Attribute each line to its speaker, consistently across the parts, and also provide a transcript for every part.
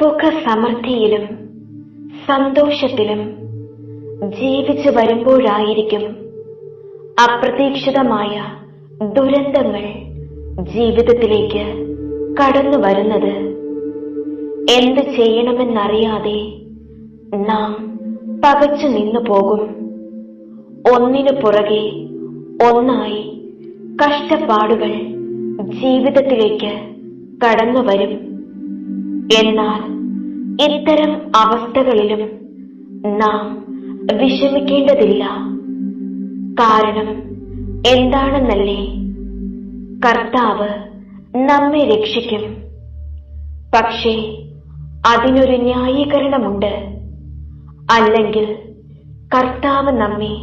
Speaker 1: സുഖസമൃദ്ധിയിലും സന്തോഷത്തിലും ജീവിച്ചു വരുമ്പോഴായിരിക്കും അപ്രതീക്ഷിതമായ ദുരന്തങ്ങൾ ജീവിതത്തിലേക്ക് കടന്നു വരുന്നത്. എന്ത് ചെയ്യണമെന്നറിയാതെ നാം പകച്ചു നിന്നു പോകും. ഒന്നിനു പുറകെ ഒന്നായി കഷ്ടപ്പാടുകൾ ജീവിതത്തിലേക്ക് കടന്നു വരും. എന്നാൽ ഇത്തരം അവസ്ഥകളിലും നാം വിഷമിക്കേണ്ടതില്ല. കാരണം എന്താണെന്നല്ലേ, കർത്താവ് നമ്മെ രക്ഷിക്കും. പക്ഷേ അതിനൊരു ന്യായീകരണമുണ്ട്. അല്ലെങ്കിൽ കർത്താവ് നമ്മെ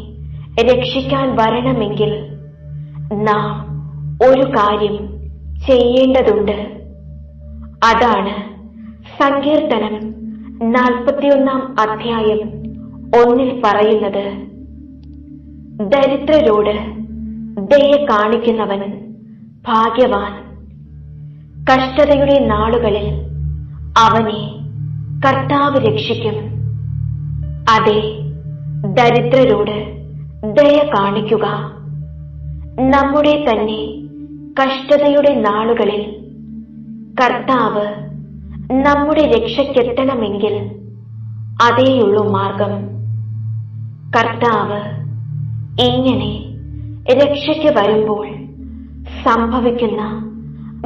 Speaker 1: രക്ഷിക്കാൻ വരണമെങ്കിൽ നാം ഒരു കാര്യം ചെയ്യേണ്ടതുണ്ട്. അതാണ് സങ്കീർത്തനം 41 പറയുന്നത്. ദരിദ്രരോട് ദയ കാണിക്കുന്നവൻ ഭാഗ്യവാൻ. കഷ്ടതയുടെ നാളുകളിൽ അവനെ കർത്താവ് രക്ഷിക്കും. അതെ, ദരിദ്രരോട് ദയ കാണിക്കുക. നമ്മുടെ തന്നെ കഷ്ടതയുടെ നാളുകളിൽ കർത്താവ് നമ്മുടെ രക്ഷയ്ക്കെത്തണമെങ്കിൽ അതേയുള്ളൂ മാർഗം. കർത്താവ് ഇങ്ങനെ രക്ഷയ്ക്ക് വരുമ്പോൾ സംഭവിക്കുന്ന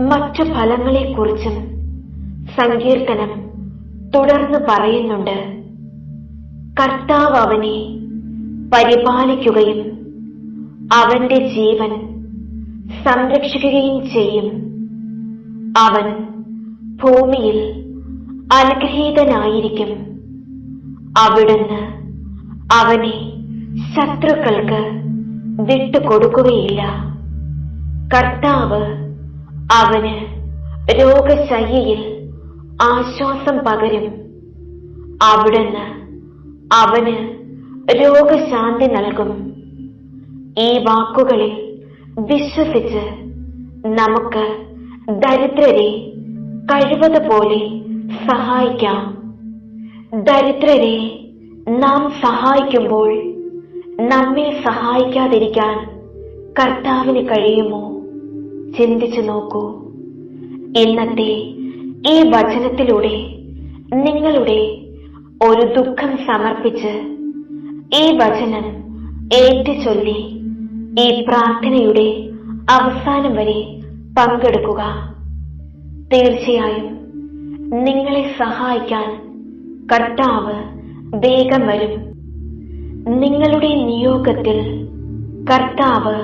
Speaker 1: മറ്റു ഫലങ്ങളെക്കുറിച്ചും സങ്കീർത്തനം തുടർന്ന് പറയുന്നുണ്ട്. കർത്താവ് അവനെ പരിപാലിക്കുകയും അവന്റെ ജീവൻ സംരക്ഷിക്കുകയും ചെയ്യും. അവൻ ഭൂമിയിൽ അനുഗ്രഹീതനായിരിക്കും. അവിടുന്ന് അവനെ ശത്രുക്കൾക്ക് വിട്ടുകൊടുക്കുകയില്ല. കർത്താവ് അവന് രോഗശയ്യയിൽ ആശ്വാസം പകരും. അവിടുന്ന് അവന് രോഗശാന്തി നൽകും. ഈ വാക്കുകളിൽ വിശ്വസിച്ച് നമുക്ക് ദരിദ്രരെ കഴിവതുപോലെ സഹായിക്കാം. ദരിദ്രരെ നാം സഹായിക്കുമ്പോൾ നമ്മെ സഹായിക്കാതിരിക്കാൻ കർത്താവിന് കഴിയുമോ? ചിന്തിച്ചു നോക്കൂ. ഇന്നത്തെ ഈ വചനത്തിലൂടെ നിങ്ങളുടെ ഒരു ദുഃഖം സമർപ്പിച്ച് ഈ വചനം ഏറ്റുചൊല്ലി ഈ പ്രാർത്ഥനയുടെ അവസാനം വരെ പങ്കെടുക്കുക. തീർച്ചയായും നിങ്ങളെ സഹായിക്കാൻ കർത്താവ് വേഗം വരും. നിങ്ങളുടെ നിയോഗത്തിൽ കർത്താവ്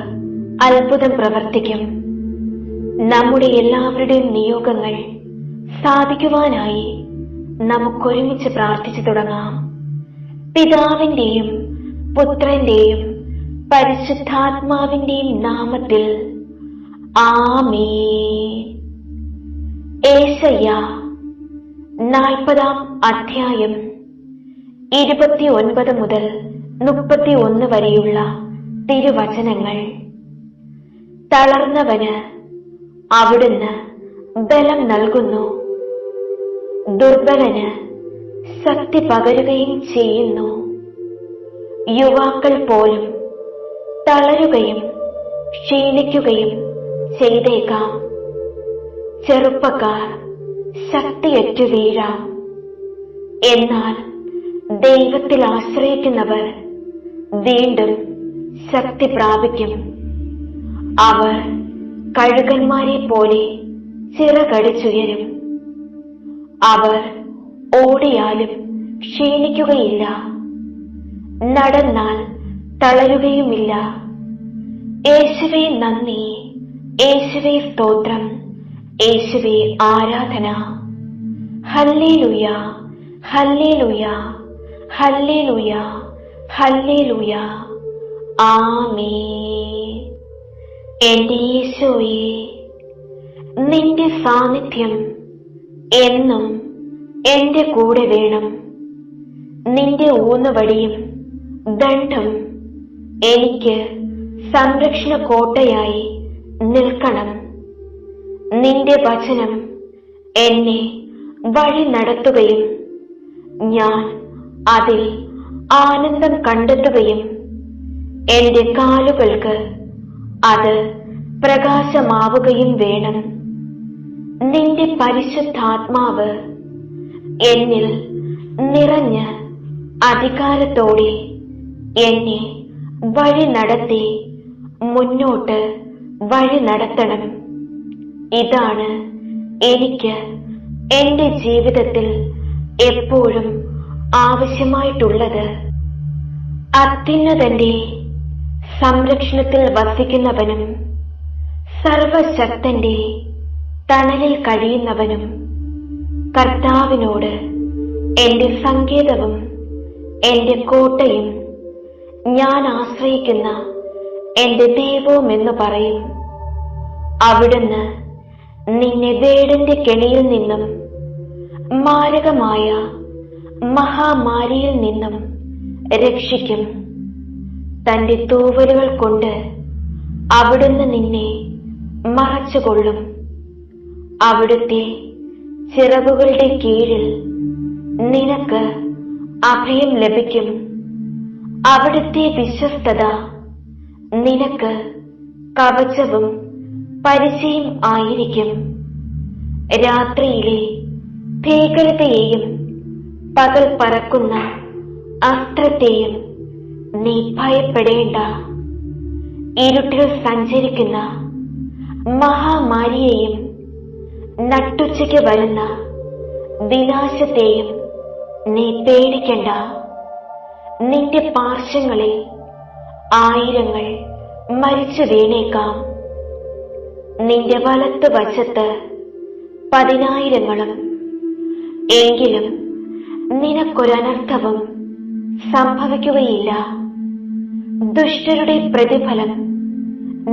Speaker 1: അത്ഭുതം പ്രവർത്തിക്കും. നമ്മുടെ എല്ലാവരുടെയും നിയോഗങ്ങൾ സാധിക്കുവാനായി നമുക്കൊരുമിച്ച് പ്രാർത്ഥിച്ചു തുടങ്ങാം. പിതാവിന്റെയും പുത്രന്റെയും പരിശുദ്ധാത്മാവിന്റെയും നാമത്തിൽ ആമേൻ. ഏശയ്യാ 40 29 മുതൽ 31 വരെയുള്ള തിരുവചനങ്ങൾ. തളർന്നവന് അവിടുന്ന് ബലം നൽകുന്നു, ദുർബലന് ശക്തി പകരുകയും ചെയ്യുന്നു. യുവാക്കൾ പോലും തളരുകയും ക്ഷീണിക്കുകയും ചെയ്തേക്കാം. ചെറുപ്പക്കാർ ശക്തിയറ്റു വീഴാം. എന്നാൽ ദൈവത്തിൽ ആശ്രയിക്കുന്നവർ വീണ്ടും ശക്തി പ്രാപിക്കും. അവർ കഴുകന്മാരെ പോലെ ചിറകടിച്ചുയരും. അവർ ഓടിയാലും ക്ഷീണിക്കുകയില്ല, നടന്നാൽ തളരുകയുമില്ല. യേശുവേ നന്ദി, യേശുവേ സ്തോത്രം, യേശുവേ ആരാധന. ഹല്ലേലൂയ, ഹല്ലേലൂയ, ഹല്ലേലൂയ, ഹല്ലേലൂയ. ആമേൻ. എന്റെ യേശോയേ, നിന്റെ സാന്നിധ്യം എന്നും എന്റെ കൂടെ വേണം. നിന്റെ ഊന്നുവടിയും ദണ്ഡും എനിക്ക് സംരക്ഷണ കോട്ടയായി നിൽക്കണം. നിന്റെ വചനം എന്നെ വഴി നടത്തുകയും ഞാൻ അതിൽ ആനന്ദം കണ്ടെത്തുകയും എന്റെ കാലുകൾക്ക് അത് പ്രകാശമാവുകയും വേണം. നിന്റെ പരിശുദ്ധാത്മാവ് എന്നിൽ നിറഞ്ഞ് അധികാരത്തോടെ എന്നെ വഴി നടത്തി മുന്നോട്ട് വഴി നടത്തണം. ഇതാണ് എനിക്ക് എന്റെ ജീവിതത്തിൽ എപ്പോഴും ആവശ്യമായിട്ടുള്ളത്. അത്യുന്നതന്റെ സംരക്ഷണത്തിൽ വസിക്കുന്നവനും സർവശക്തന്റെ തണലിൽ കഴിയുന്നവനും കർത്താവിനോട് എന്റെ സങ്കേതവും എന്റെ കോട്ടയും ഞാൻ ആശ്രയിക്കുന്ന എന്റെ ദൈവവുമെന്ന് പറയും. അവിടുന്ന് നിന്നെ വേടന്റെ കെണിയിൽ നിന്നും മാരകമായ മഹാമാരിയിൽ നിന്നും രക്ഷിക്കും. തന്റെ തൂവലുകൾ കൊണ്ട് അവിടുന്ന് നിന്നെ മറച്ചുകൊള്ളും. അവിടുത്തെ ചിറകുകളുടെ കീഴിൽ നിനക്ക് അഭയം ലഭിക്കും. അവിടുത്തെ വിശ്വസ്തത നിനക്ക് കവചവും പരിചയം ആയിരിക്കും. രാത്രിയിലെ ഭീകരതയെയും പകൽ പറക്കുന്ന അസ്ത്രത്തെയും നീ ഭയപ്പെടേണ്ട. ഇരുട്ടിൽ സഞ്ചരിക്കുന്ന മഹാമാരിയെയും നട്ടുച്ചയ്ക്ക് വരുന്ന വിനാശത്തെയും നീ പേടിക്കണ്ട. നിന്റെ പാർശ്വങ്ങളിൽ 1000 മരിച്ചു വീണേക്കാം, നിന്റെ വലത്ത് വശത്ത് 10,000. എങ്കിലും നിനക്കൊരനർത്ഥവും സംഭവിക്കുകയില്ല. ദുഷ്ടരുടെ പ്രതിഫലം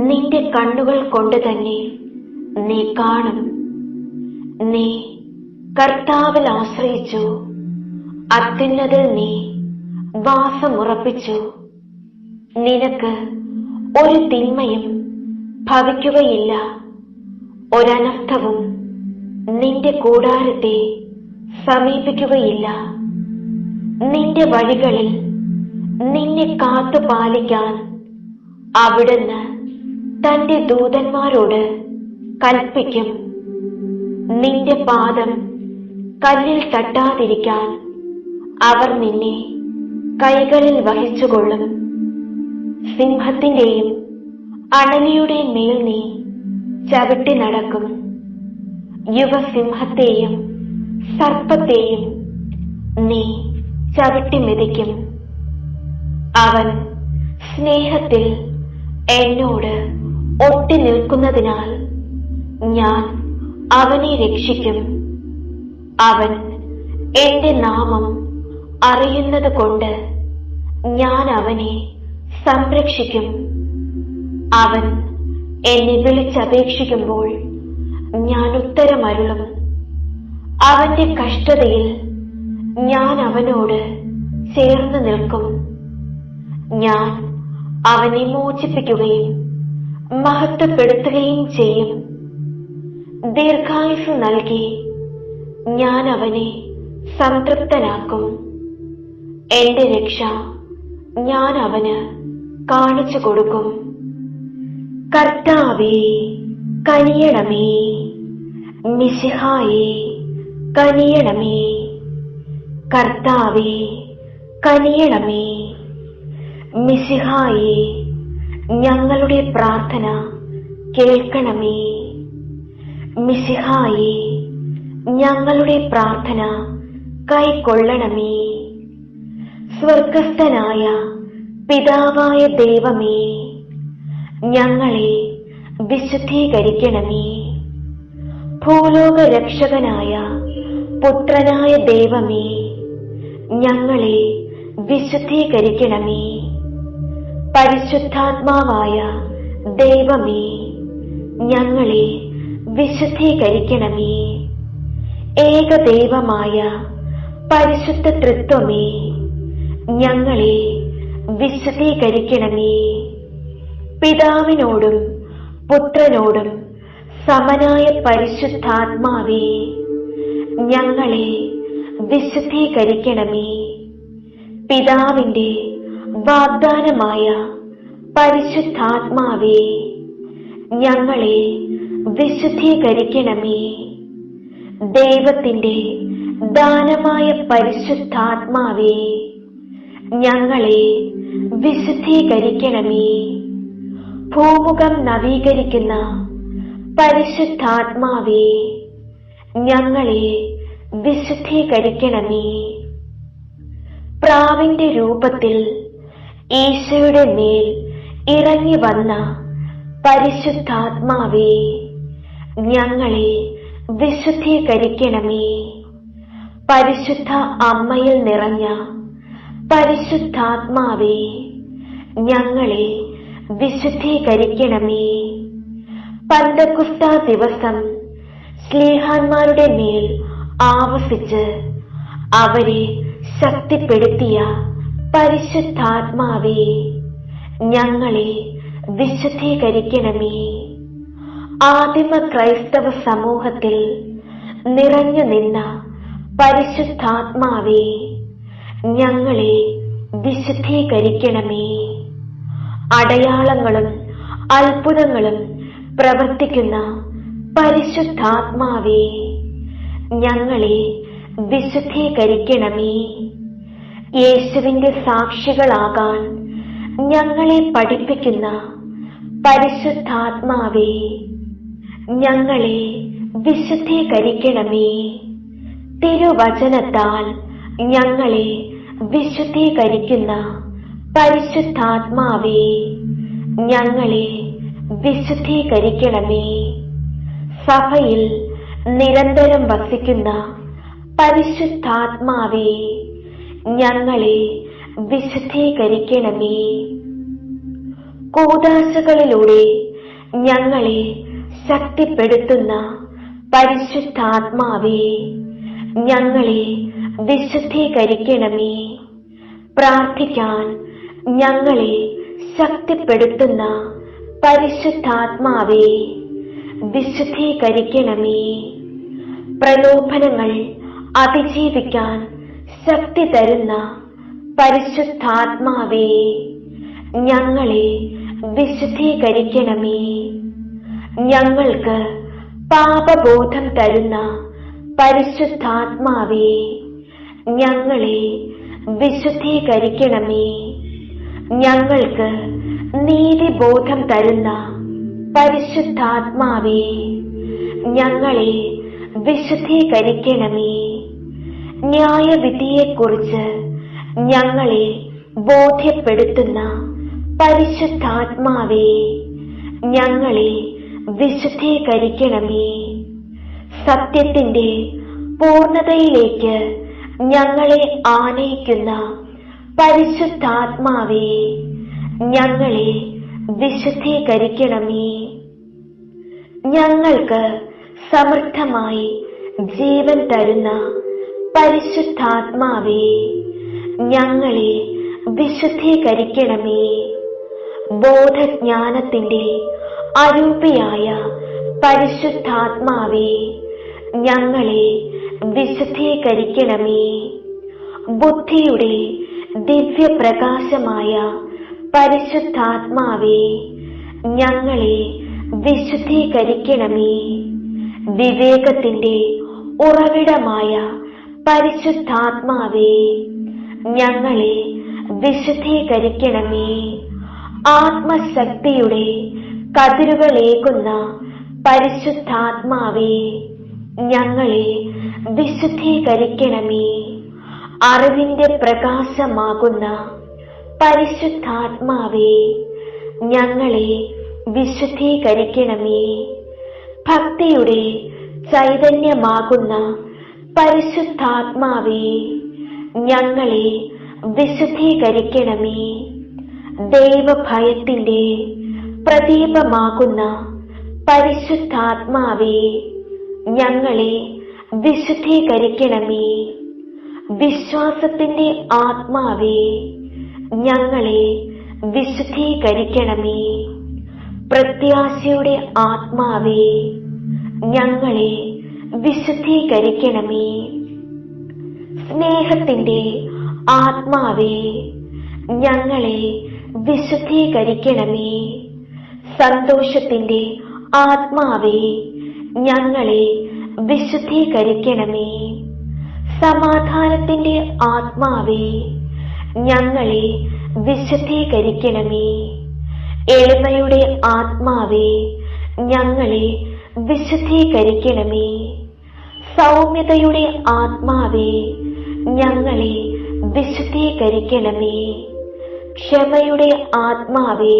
Speaker 1: നിന്റെ കണ്ണുകൾ കൊണ്ട് തന്നെ നീ കാണും. നീ കർത്താവിൽ ആശ്രയിച്ചു, അത്യുന്നതിൽ നീ വാസമുറപ്പിച്ചു. നിനക്ക് ഒരു തിന്മയും ഭവിക്കുകയില്ല, ഒരനർത്ഥവും നിന്റെ കൂടാരത്തെ സമീപിക്കുകയില്ല. നിന്റെ വഴികളിൽ നിന്നെ കാത്തുപാലിക്കാൻ അവിടുന്ന് തന്റെ ദൂതന്മാരോട് കൽപ്പിക്കും. നിന്റെ പാദം കല്ലിൽ തട്ടാതിരിക്കാൻ അവർ നിന്നെ കൈകളിൽ വഹിച്ചുകൊള്ളും. സിംഹത്തിന്റെയും അണലിയുടെയും മേൽ നീ ചവിട്ടി നടക്കും. യുവസിംഹത്തെയും സർപ്പത്തെയും നീ ചവിട്ടി മെതിക്കും. അവൻ സ്നേഹത്തിൽ എന്നോട് ഒട്ടി നിൽക്കുന്നതിനാൽ ഞാൻ അവനെ രക്ഷിക്കും. അവൻ എന്റെ നാമം അറിയുന്നത് കൊണ്ട് ഞാൻ അവനെ സംരക്ഷിക്കും. അവൻ എന്നെ വിളിച്ചപേക്ഷിക്കുമ്പോൾ ഞാൻ ഉത്തരമരുളും. അവന്റെ കഷ്ടതയിൽ ഞാൻ അവനോട് ചേർന്ന് നിൽക്കും. ഞാൻ അവനെ മോചിപ്പിക്കുകയും മഹത്വപ്പെടുത്തുകയും ചെയ്യും. ദീർഘായുസ് നൽകി ഞാൻ അവനെ സംതൃപ്തനാക്കും. എന്റെ രക്ഷ ഞാൻ അവന് കാണിച്ചു കൊടുക്കും. കർത്താവേ കനിയണമേ, മിശിഹായേ കനിയണമേ. കർത്താവേ കനിയണമേ, മിശിഹായേ ഞങ്ങളുടെ പ്രാർത്ഥന കേൾക്കണമേ. മിശിഹായേ ഞങ്ങളുടെ പ്രാർത്ഥന കൈക്കൊള്ളണമേ. സ്വർഗസ്ഥനായ പിതാവായ ദൈവമേ, ഞങ്ങളെ വിശുദ്ധീകരിക്കണമേ. ഭൂലോക രക്ഷകനായ പുത്രനായ ദൈവമേ, ഞങ്ങളെ വിശുദ്ധീകരിക്കണമേ. പരിശുദ്ധാത്മാവായ ദൈവമേ, ഞങ്ങളെ വിശുദ്ധീകരിക്കണമേ. ഏകദൈവമായ പരിശുദ്ധ തൃത്വമേ, ഞങ്ങളെ വിശുദ്ധീകരിക്കണമേ. പിതാവിനോടും പുത്രനോടും സമനായ പരിശുദ്ധാത്മാവേ, ഞങ്ങളെ വിശുദ്ധീകരിക്കണമേ. പിതാവിന്റെ വാഗ്ദാനമായ പരിശുദ്ധാത്മാവേ, ഞങ്ങളെ വിശുദ്ധീകരിക്കണമേ. ദൈവത്തിന്റെ ദാനമായ പരിശുദ്ധാത്മാവേ, ഞങ്ങളെ വിശുദ്ധീകരിക്കണമേ. ഭൂമുഖം നവീകരിക്കുന്ന പരിശുദ്ധാത്മാവേ, ഞങ്ങളെ വിശുദ്ധീകരിക്കണമേ. പ്രാവിന്റെ രൂപത്തിൽ ഈശോയുടെ മേൽ ഇറങ്ങി വന്ന പരിശുദ്ധാത്മാവേ, ഞങ്ങളെ വിശുദ്ധീകരിക്കണമേ. പരിശുദ്ധ അമ്മയിൽ നിറഞ്ഞ പരിശുദ്ധാത്മാവേ, ഞങ്ങളെ വിശുദ്ധീകരിക്കണമേ. പന്തക്കുസ്ത ദിവസം ശ്ലീഹാന്മാരുടെ മേൽ ആവസിച്ച് അവരെ ശക്തിപ്പെടുത്തിയ പരിശുദ്ധാത്മാവേ, ഞങ്ങളെ വിശുദ്ധീകരിക്കണമേ. ആദിമ ക്രൈസ്തവ സമൂഹത്തിൽ നിറഞ്ഞു നിന്ന പരിശുദ്ധാത്മാവേ, ഞങ്ങളെ വിശുദ്ധീകരിക്കണമേ. അടയാളങ്ങളും അത്ഭുതങ്ങളും പ്രവർത്തിക്കുന്ന പരിശുദ്ധാത്മാവേ, ഞങ്ങളെ വിശുദ്ധീകരിക്കണമേ. യേശുവിന്റെ സാക്ഷികളാകാൻ ഞങ്ങളെ പഠിപ്പിക്കുന്ന പരിശുദ്ധാത്മാവേ, ഞങ്ങളെ വിശുദ്ധീകരിക്കണമേ. തിരുവചനത്താൽ ഞങ്ങളെ വിശുദ്ധീകരിക്കുന്ന പരിശുദ്ധാത്മാവേ, ഞങ്ങളെ വിശുദ്ധീകരിക്കണമേ. സഭയിൽ നിരന്തരം വസിക്കുന്ന പരിശുദ്ധാത്മാവേ, ഞങ്ങളെ വിശുദ്ധീകരിക്കണമേ. കൂദാശകളിലൂടെ ഞങ്ങളെ ശക്തിപ്പെടുത്തുന്ന പരിശുദ്ധാത്മാവേ, ഞങ്ങളെ വിശുദ്ധീകരിക്കണമേ. പ്രാർത്ഥിക്കാൻ ഞങ്ങളെ ശക്തിപ്പെടുത്തുന്ന പരിശുദ്ധാത്മാവേ, വിശുദ്ധീകരിക്കണമേ. പ്രലോഭനങ്ങൾ അതിജീവിക്കാൻ ശക്തി തരുന്ന പരിശുദ്ധാത്മാവേ, ഞങ്ങളെ വിശുദ്ധീകരിക്കണമേ. ഞങ്ങൾക്ക് പാപബോധം തരുന്ന പരിശുദ്ധാത്മാവേ, ഞങ്ങളെ വിശുദ്ധീകരിക്കണമേ. ഞങ്ങൾക്ക് നീതിബോധം തരുന്ന പരിശുദ്ധാത്മാവേ, ഞങ്ങളെ വിശുദ്ധീകരിക്കണമേ. ന്യായവിധിയെക്കുറിച്ച് ഞങ്ങളെ ബോധ്യപ്പെടുത്തുന്ന പരിശുദ്ധാത്മാവേ, ഞങ്ങളെ വിശുദ്ധീകരിക്കണമേ. സത്യത്തിന്റെ പൂർണ്ണതയിലേക്ക് ഞങ്ങളെ ആനയിക്കുന്ന പരിശുദ്ധാത്മാവേ, ഞങ്ങളെ വിശുദ്ധീകരിക്കണമേ. ഞങ്ങൾക്ക് സമൃദ്ധമായി ജീവൻ തരുന്ന പരിശുദ്ധാത്മാവേ, ഞങ്ങളെ വിശുദ്ധീകരിക്കണമേ. ബോധജ്ഞാനത്തിന്റെ അരൂപിയായ പരിശുദ്ധാത്മാവേ, ഞങ്ങളെ വിശുദ്ധീകരിക്കണമേ. ബുദ്ധിയുടെ ദിവ്യപ്രകാശമായ പരിശുദ്ധാത്മാവേ, ഞങ്ങളെ വിശുദ്ധീകരിക്കണമേ. വിവേകത്തിന്റെ ഉറവിടമായ പരിശുദ്ധാത്മാവേ, ഞങ്ങളെ വിശുദ്ധീകരിക്കണമേ. ആത്മശക്തിയുടെ കതിരുകളേകുന്ന പരിശുദ്ധാത്മാവേ, ഞങ്ങളെ വിശുദ്ധീകരിക്കണമേ. അറിവിന്റെ പ്രകാശമാകുന്ന പരിശുദ്ധാത്മാവേ, ഞങ്ങളെ വിശുദ്ധീകരിക്കണമേ. ഭക്തിയുടെ ചൈതന്യമാകുന്ന പരിശുദ്ധാത്മാവേ, ഞങ്ങളെ വിശുദ്ധീകരിക്കണമേ. ദൈവഭയത്തിന്റെ പ്രദീപമാകുന്ന പരിശുദ്ധാത്മാവേ, ഞങ്ങളെ വിശുദ്ധീകരിക്കണമേ. വിശ്വാസത്തിന്റെ ആത്മാവേ, ഞങ്ങളെ വിശുദ്ധീകരിക്കണമേ. പ്രത്യാശയുടെ ആത്മാവേ, ഞങ്ങളെ വിശുദ്ധീകരിക്കണമേ. സ്നേഹത്തിന്റെ ആത്മാവേ, ഞങ്ങളെ വിശുദ്ധീകരിക്കണമേ. സന്തോഷത്തിന്റെ ആത്മാവേ, ഞങ്ങളെ വിശുദ്ധീകരിക്കണമേ. സമാധാനത്തിന്റെ ആത്മാവേ, ഞങ്ങളെ വിശുദ്ധീകരിക്കണമേ. എളിമയുടെ ആത്മാവേ, ഞങ്ങളെ വിശുദ്ധീകരിക്കണമേ. സൗമ്യതയുടെ ആത്മാവേ, ഞങ്ങളെ വിശുദ്ധീകരിക്കണമേ. ക്ഷമയുടെ ആത്മാവേ,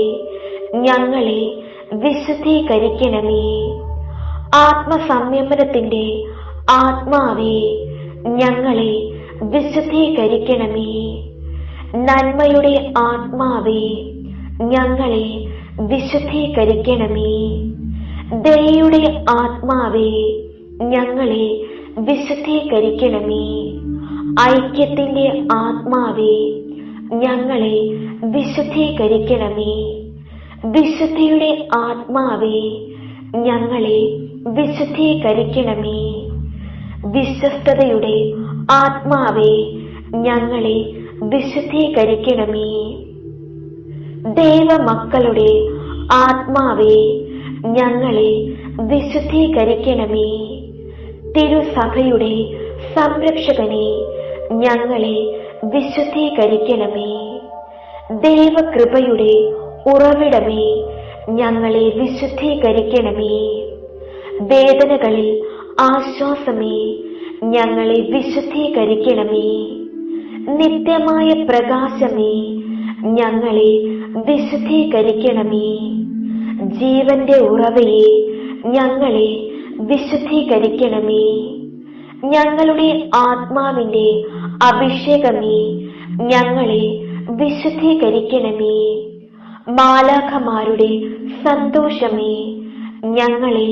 Speaker 1: ഞങ്ങളെ വിശുദ്ധീകരിക്കണമേ. ആത്മസംയമനത്തിന്റെ ആത്മാവേ, ഞങ്ങളെ വിശുദ്ധീകരിക്കണമേ. നന്മയുടെ ആത്മാവേ, ഞങ്ങളെ വിശുദ്ധീകരിക്കണമേ. ദയയുടെ ആത്മാവേ, ഞങ്ങളെ വിശുദ്ധീകരിക്കണമേ. ഐക്യത്തിന്റെ ആത്മാവേ, ഞങ്ങളെ വിശുദ്ധീകരിക്കണമേ. വിശുദ്ധിയുടെ ആത്മാവേ, ഞങ്ങളെ വിശുദ്ധീകരിക്കണമേ. വിശ്വസ്തതയുടെ ആത്മാവേ, ഞങ്ങളെ വിശുദ്ധീകരിക്കണമേ. ദൈവമക്കളുടെ ആത്മാവേ, ഞങ്ങളെ വിശുദ്ധീകരിക്കണമേ. തിരുസഭയുടെ സംരക്ഷകനെ, ഞങ്ങളെ വിശുദ്ധീകരിക്കണമേ. ദൈവകൃപയുടെ ഉറവിടമേ, ഞങ്ങളെ വിശുദ്ധീകരിക്കണമേ. വേദനകളിൽ ആശ്വാസമേ, ഞങ്ങളെ വിശുദ്ധീകരിക്കണമേ. നിത്യമായ പ്രകാശമേ, ഞങ്ങളെ വിശുദ്ധീകരിക്കണമേ. ജീവന്റെ ഉറവയെ, ഞങ്ങളെ വിശുദ്ധീകരിക്കണമേ. ഞങ്ങളുടെ ആത്മാവിന്റെ അഭിഷേകമേ, ഞങ്ങളെ വിശുദ്ധീകരിക്കണമേ. മാലാഖമാരുടെ സന്തോഷമേ, ഞങ്ങളെ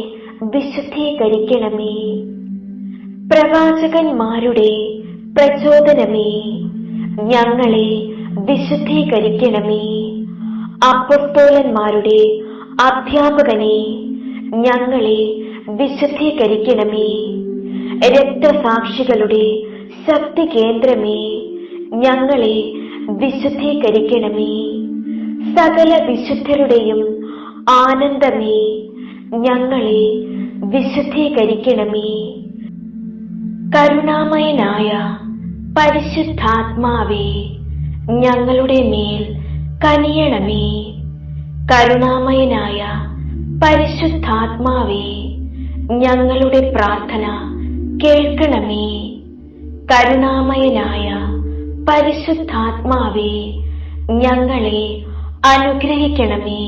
Speaker 1: വിശുദ്ധീകരിക്കണമേ. പ്രവാചകന്മാരുടെ പ്രചോദനമേ, ഞങ്ങളെ വിശുദ്ധീകരിക്കണമേ. അപ്പൊസ്തലന്മാരുടെ അധ്യാപകനെ, ഞങ്ങളെ വിശുദ്ധീകരിക്കണമേ. രക്തസാക്ഷികളുടെ ശക്തി കേന്ദ്രമേ, ഞങ്ങളെ വിശുദ്ധീകരിക്കണമേ. സകല വിശുദ്ധരുടെയും ആനന്ദമേ, ഞങ്ങളെ വിശുദ്ധീകരിക്കണമേ. കരുണാമയനായ പരിശുദ്ധാത്മാവേ, ഞങ്ങളുടെ മേൽ കനിയണമേ. കരുണാമയനായ പരിശുദ്ധാത്മാവേ, ഞങ്ങളുടെ പ്രാർത്ഥന കേൾക്കണമേ. കരുണാമയനായ പരിശുദ്ധാത്മാവേ, ഞങ്ങളെ അനുഗ്രഹിക്കണമേ.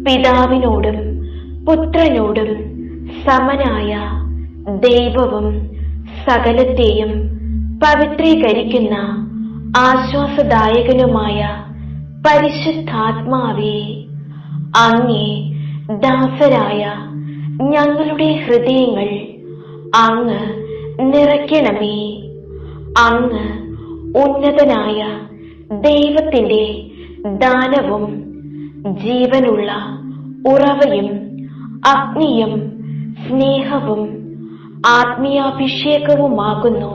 Speaker 1: പിതാവിനോടും പുത്രനോടും സമനായ ദൈവവും സകലത്തെയും പവിത്രീകരിക്കുന്ന ആശ്വാസദായകനുമായ പരിശുദ്ധാത്മാവേ, അങ്ങേ ദാസരായ ഞങ്ങളുടെ ഹൃദയങ്ങൾ അങ്ങ് നിറയ്ക്കണമേ. അങ്ങ് ഉന്നതനായ ദൈവത്തിന്റെ ദാനവും ജീവനുള്ള ഉറവയും അഗ്നിയും സ്നേഹവും ആത്മീയാഭിഷേകവുമാകുന്നു.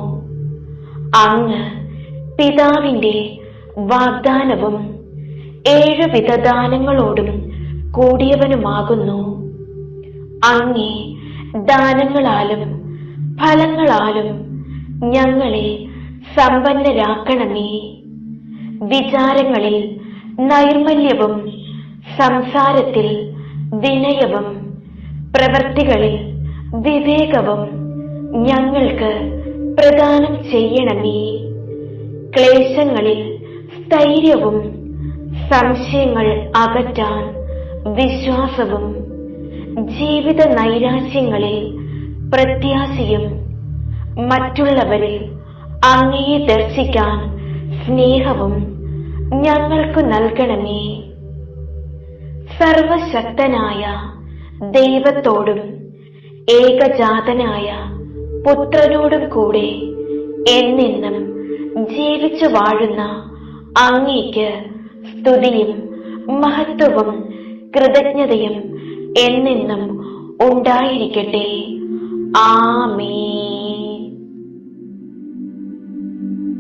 Speaker 1: അങ്ങ് പിതാവിന്റെ വാഗ്ദാനവും 7 വിധദാനങ്ങളോടും കൂടിയവനുമാകുന്നു. അങ്ങേ ദാനങ്ങളാലും ഫലങ്ങളാലും ഞങ്ങളെ സമ്പന്നരാക്കണമേ. വിചാരങ്ങളിൽ നൈർമല്യവും സംസാരത്തിൽ വിനയവും പ്രവൃത്തികളിൽ വിവേകവും ഞങ്ങൾക്ക് പ്രദാനം ചെയ്യണമേ. ക്ലേശങ്ങളിൽ സ്ഥൈര്യവും സംശയങ്ങൾ അകറ്റാൻ വിശ്വാസവും ജീവിത നൈരാശ്യങ്ങളിൽ പ്രത്യാശയും മറ്റുള്ളവരിൽ അങ്ങയെ ദർശിക്കാൻ സ്നേഹവും ഞങ്ങൾക്ക് നൽകണമേ. സർവശക്തനായ ദൈവത്തോടും ഏകജാതനായ പുത്രനോടും കൂടെ എന്നെന്നും ജീവിച്ചു വാഴുന്ന അങ്ങേക്ക് സ്തുതിയും മഹത്വവും കൃതജ്ഞതയും എന്നെന്നും ഉണ്ടായിരിക്കട്ടെ. ആമേൻ.